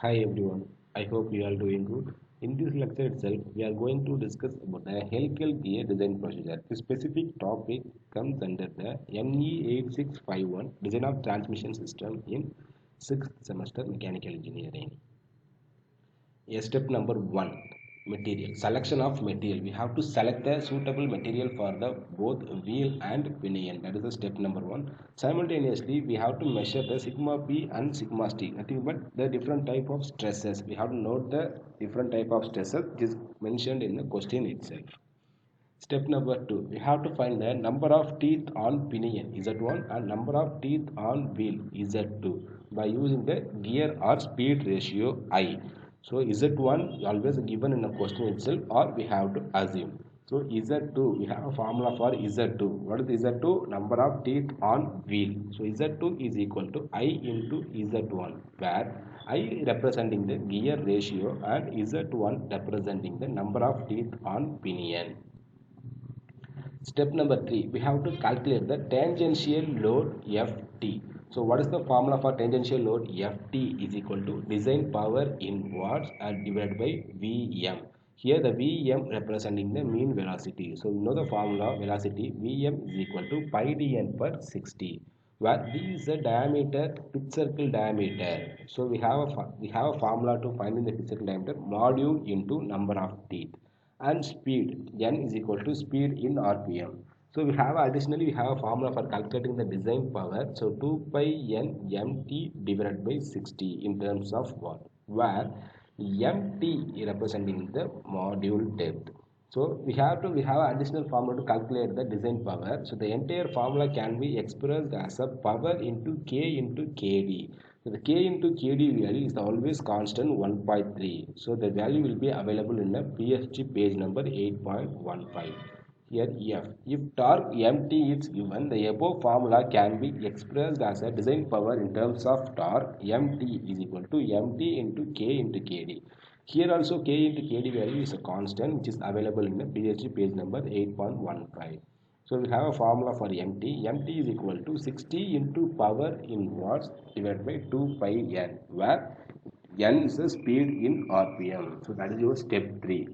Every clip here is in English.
Hi everyone, I hope you are doing good. In this lecture itself, we are going to discuss about the helical gear design procedure. The specific topic comes under the ME8651 Design of Transmission System in 6th semester Mechanical Engineering. Step number one, material selection of material. We have to select the suitable material for the both wheel and pinion. That is the step number one. Simultaneously, we have to measure the sigma p and sigma t, nothing but the different type of stresses. We have to note the different type of stresses which is mentioned in the question itself. Step number two, we have to find the number of teeth on pinion Z1 and number of teeth on wheel Z2 by using the gear or speed ratio I. So Z1 always given in the question itself or we have to assume. So Z2, we have a formula for Z2. What is Z2? Number of teeth on wheel. So Z2 is equal to I into Z1, where I representing the gear ratio and Z1 representing the number of teeth on pinion. Step number 3, we have to calculate the tangential load Ft. So what is the formula for tangential load? Ft is equal to design power in watts and divided by Vm. Here the Vm representing the mean velocity. So we know the formula velocity Vm is equal to pi dn per 60, where V is the diameter, pitch circle diameter. So we have a formula to find in the pitch circle diameter module into number of teeth, and speed n is equal to speed in rpm. So we have a formula for calculating the design power. So 2 pi n mt divided by 60 in terms of watt, where mt representing the module depth. So we have an additional formula to calculate the design power. So the entire formula can be expressed as a power into k into kd. So the k into kd value is always constant 1.3. So the value will be available in the PSG page number 8.15. Here if torque mt is given, the above formula can be expressed as a design power in terms of torque mt is equal to mt into k into kd. Here also k into kd value is a constant which is available in the PSG page number 8.15. So we have a formula for mt. Mt is equal to 60 into power in watts divided by 2 pi n, where n is the speed in rpm. So that is your step 3.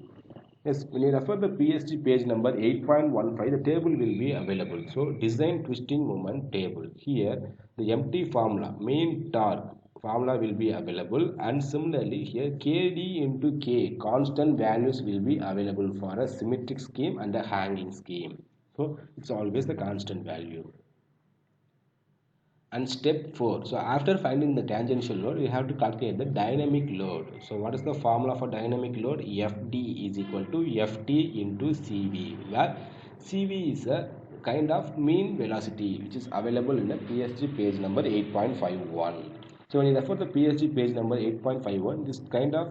Yes, when you refer the PSG page number 8.15, the table will be available. So design twisting moment table. Here the empty formula, mean torque formula will be available, and similarly here kd into k constant values will be available for a symmetric scheme and a hanging scheme. So it's always the constant value. And step 4, so after finding the tangential load, we have to calculate the dynamic load. So what is the formula for dynamic load? Fd is equal to Ft into Cv, where Cv is a kind of mean velocity which is available in the PSG page number 8.51. So when you refer the PSG page number 8.51, this kind of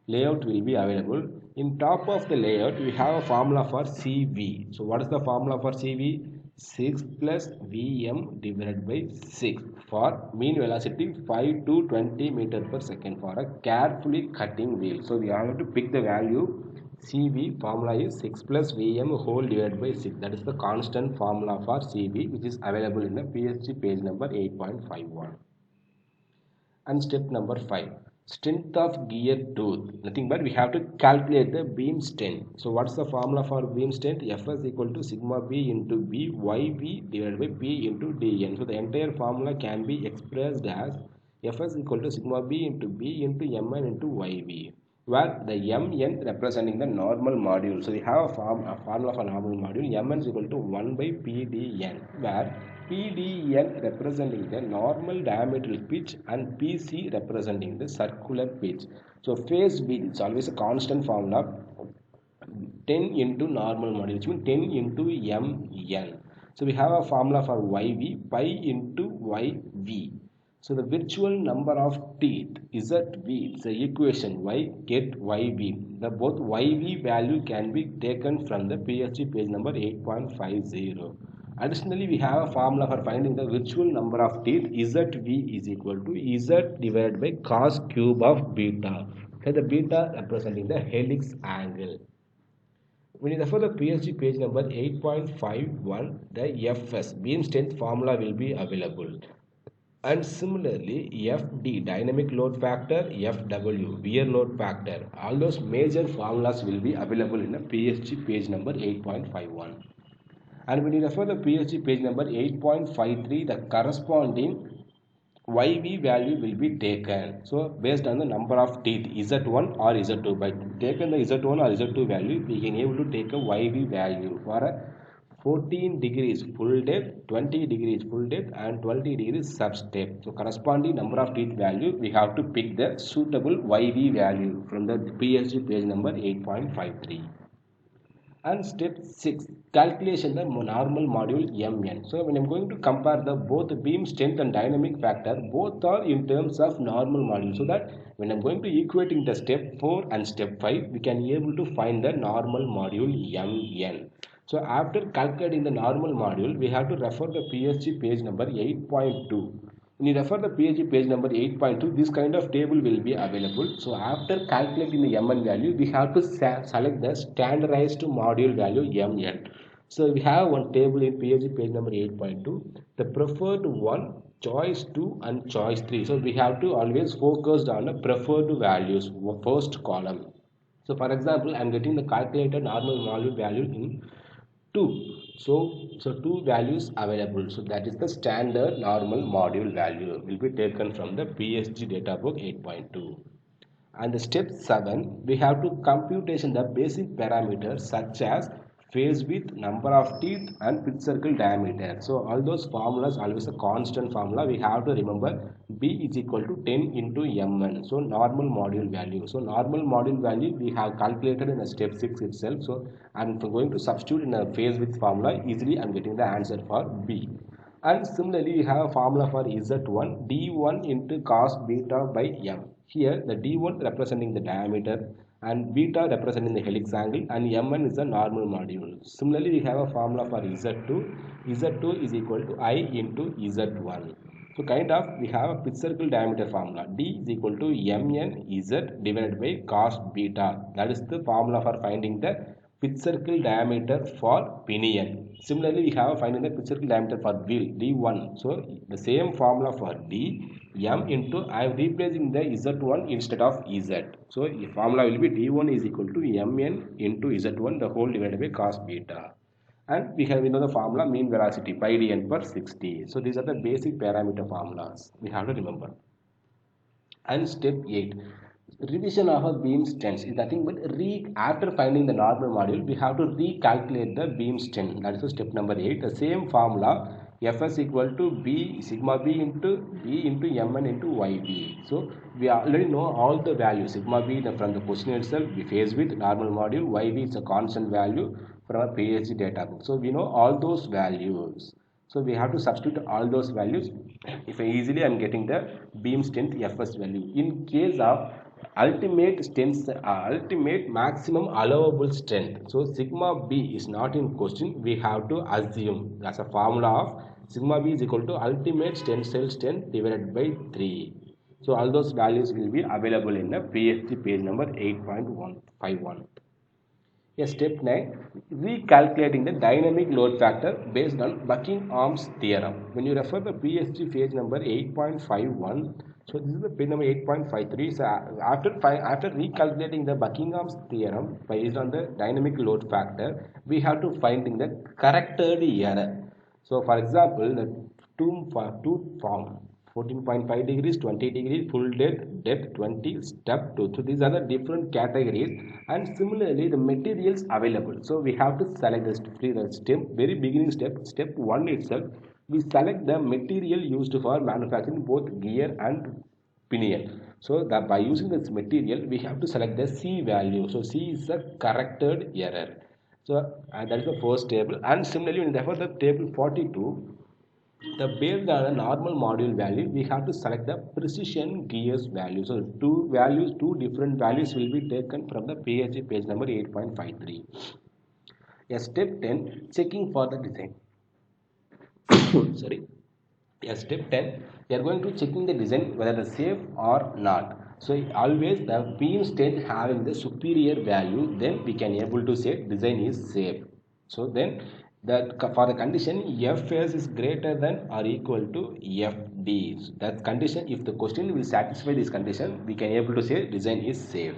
layout will be available. In top of the layout, we have a formula for Cv. So what is the formula for Cv? 6 plus Vm divided by 6 for mean velocity 5 to 20 meter per second for a carefully cutting wheel. So we have to pick the value. Cv formula is 6 plus Vm whole divided by 6. That is the constant formula for Cv which is available in the PSG page number 8.51. And step number 5, strength of gear tooth. Nothing but we have to calculate the beam strength. So what's the formula for beam strength? Fs equal to sigma b into b yb divided by p into dn. So the entire formula can be expressed as Fs equal to sigma b into b into mn into yb, where the mn representing the normal module. So we have a formula for normal module. Mn is equal to 1 by pdn, where PDN representing the normal diametral pitch and PC representing the circular pitch. So phase B is always a constant formula, 10 into normal module, which means 10 into MN. So we have a formula for YV, pi into YV. So the virtual number of teeth ZV is the equation Y get YV. The both YV value can be taken from the PSG page number 8.50. Additionally, we have a formula for finding the virtual number of teeth. ZV is equal to Z divided by cos cube of beta. Okay, the beta representing the helix angle. When you refer the PSG page number 8.51, the Fs beam strength formula will be available. And similarly, FD, dynamic load factor, FW, wear load factor, all those major formulas will be available in a PSG page number 8.51. And when you refer the PSG page number 8.53, the corresponding YV value will be taken. So based on the number of teeth, Z1 or Z2. By taking the Z1 or Z2 value, we can able to take a YV value for a 14 degrees full depth, 20 degrees full depth and 20 degrees sub step. So corresponding number of teeth value, we have to pick the suitable YV value from the PSG page number 8.53. And step 6, calculation the normal module Mn. So when I'm going to compare the both beam strength and dynamic factor, both are in terms of normal module. So that when I'm going to equating the step 4 and step 5, we can be able to find the normal module Mn. So after calculating the normal module, we have to refer the PSG page number 8.2. When you refer the PhD page number 8.2, this kind of table will be available. So after calculating the Mn value, we have to select the standardized module value Mn. So we have one table in PhD page number 8.2, the preferred one, choice 2 and choice 3. So we have to always focus on the preferred values, first column. So for example, I am getting the calculated normal module value in 2. So two values available. So that is the standard normal module value will be taken from the PSG data book 8.2. And the step 7, we have to computation the basic parameters such as phase width, number of teeth and pitch circle diameter. So all those formulas always a constant formula. We have to remember B is equal to 10 into Mn. So normal module value. So normal module value we have calculated in a step 6 itself. So I'm going to substitute in a phase width formula. Easily I'm getting the answer for B. And similarly, we have a formula for Z1, D1 into cos beta by M. Here, the D1 representing the diameter and beta representing the helix angle and Mn is the normal module. Similarly, we have a formula for Z2. Z2 is equal to I into Z1. So, kind of, we have a pitch circle diameter formula. D is equal to Mn Z divided by cos beta. That is the formula for finding the pitch circle diameter for pinion. Similarly, we have finding the pitch circle diameter for wheel D1. So the same formula for D, M into I am replacing the Z1 instead of Z. So the formula will be D1 is equal to Mn into Z1 the whole divided by cos beta. And we have the formula mean velocity pi dn per 60. So these are the basic parameter formulas we have to remember. And step 8, revision of a beam strength is nothing but after finding the normal module we have to recalculate the beam strength. That is step number 8. The same formula Fs equal to B sigma B into Mn into Yb. So we already know all the values. Sigma B from the question itself, we phase with normal module. Yb is a constant value from our PhD data book. So we know all those values. So we have to substitute all those values. If easily I am getting the beam strength Fs value. In case of ultimate strength, ultimate maximum allowable strength. So sigma B is not in question. We have to assume that's a formula of sigma B is equal to ultimate tensile strength divided by 3. So all those values will be available in the PhD page number 8.151. Yes, step 9, recalculating the dynamic load factor based on Buckingham's theorem. When you refer the PSG page number 8.51, so this is the page number 8.53. So after recalculating the Buckingham's theorem based on the dynamic load factor, we have to finding the corrected error. So for example, the two form 14.5 degrees, 20 degrees, full depth 20, step 2. So these are the different categories, and similarly the materials available. So we have to select the step, very beginning step 1 itself. We select the material used for manufacturing both gear and pinion. So that by using this material, we have to select the C value. So C is the corrected error. So that is the first table. And similarly, when you refer the table 42, the based on a normal module value, we have to select the precision gears value. So two different values will be taken from the PhD page number 8.53. Yes, step 10, checking for the design. Sorry. Yes, step 10, we are going to checking the design whether the safe or not. So always the beam strength having the superior value, then we can able to say design is safe. So then that for the condition Fs is greater than or equal to Fd. So that condition, if the question will satisfy this condition, we can able to say design is safe.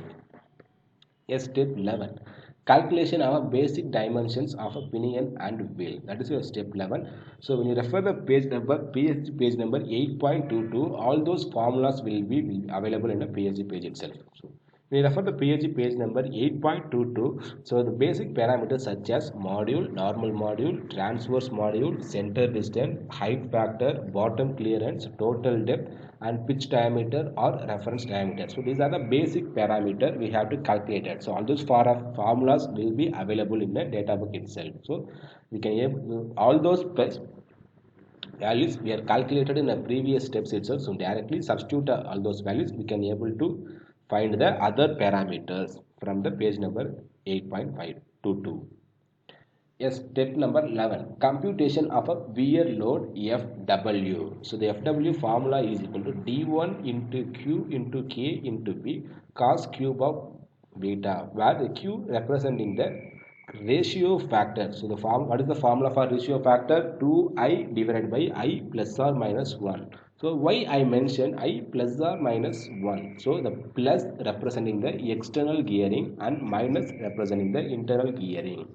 Yes, step 11. Calculation of basic dimensions of a pinion and wheel. That is your step 11. So when you refer the page number 8.22, all those formulas will be available in the PhD page itself. So when you refer the PhD page number 8.22, so the basic parameters such as module, normal module, transverse module, center distance, height factor, bottom clearance, total depth, and pitch diameter or reference diameter. So these are the basic parameter we have to calculate it. So all those formulas will be available in the data book itself. So we can able all those values we are calculated in the previous steps itself. So directly substitute all those values, we can able to find the other parameters from the page number 8.522. Yes, step number 11. Computation of a wear load FW. So the FW formula is equal to D1 into Q into K into P cos cube of beta, where the Q representing the ratio factor. So the form, what is the formula for ratio factor? 2I divided by I plus or minus 1. So why I mentioned I plus or minus 1. So the plus representing the external gearing and minus representing the internal gearing.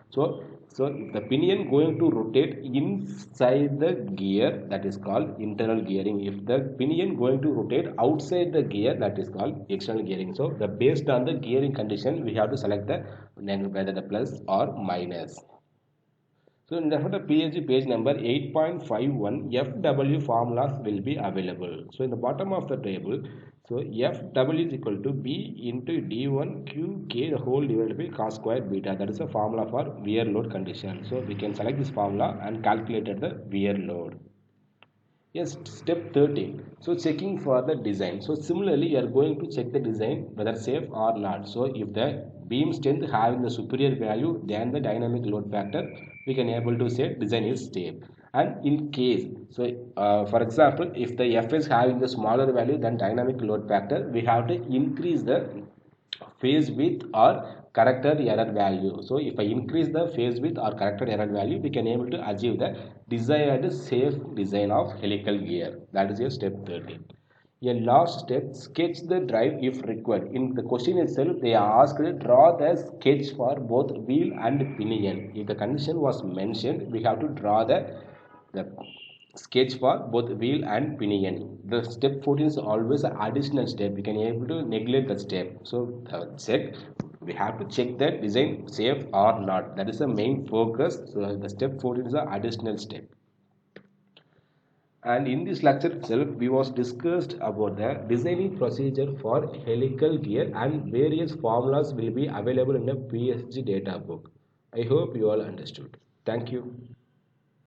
So the pinion going to rotate inside the gear, that is called internal gearing. If the pinion going to rotate outside the gear, that is called external gearing. So the based on the gearing condition, we have to select the then whether the plus or minus. So in the PhD page number 8.51, FW formulas will be available. So in the bottom of the table, so FW is equal to B into D1 QK the whole divided by cos squared beta. That is a formula for wear load condition. So we can select this formula and calculate the wear load. Yes, step 13. So checking for the design. So similarly, you are going to check the design whether safe or not. So if the beam strength having the superior value than the dynamic load factor, we can able to say design is safe. And in case, so for example, if the F is having the smaller value than dynamic load factor, we have to increase the phase width or character error value. So if I increase the phase width or character error value, we can able to achieve the desired safe design of helical gear. That is your step 13. A last step, sketch the drive if required. In the question itself, they are asked to draw the sketch for both wheel and pinion. If the condition was mentioned, we have to draw the sketch for both wheel and pinion. The step 14 is always an additional step. We can able to neglect the step. So check, we have to check that design safe or not. That is the main focus. So the step 14 is an additional step. And in this lecture itself, we was discussed about the designing procedure for helical gear and various formulas will be available in the PhD data book. I hope you all understood. Thank you.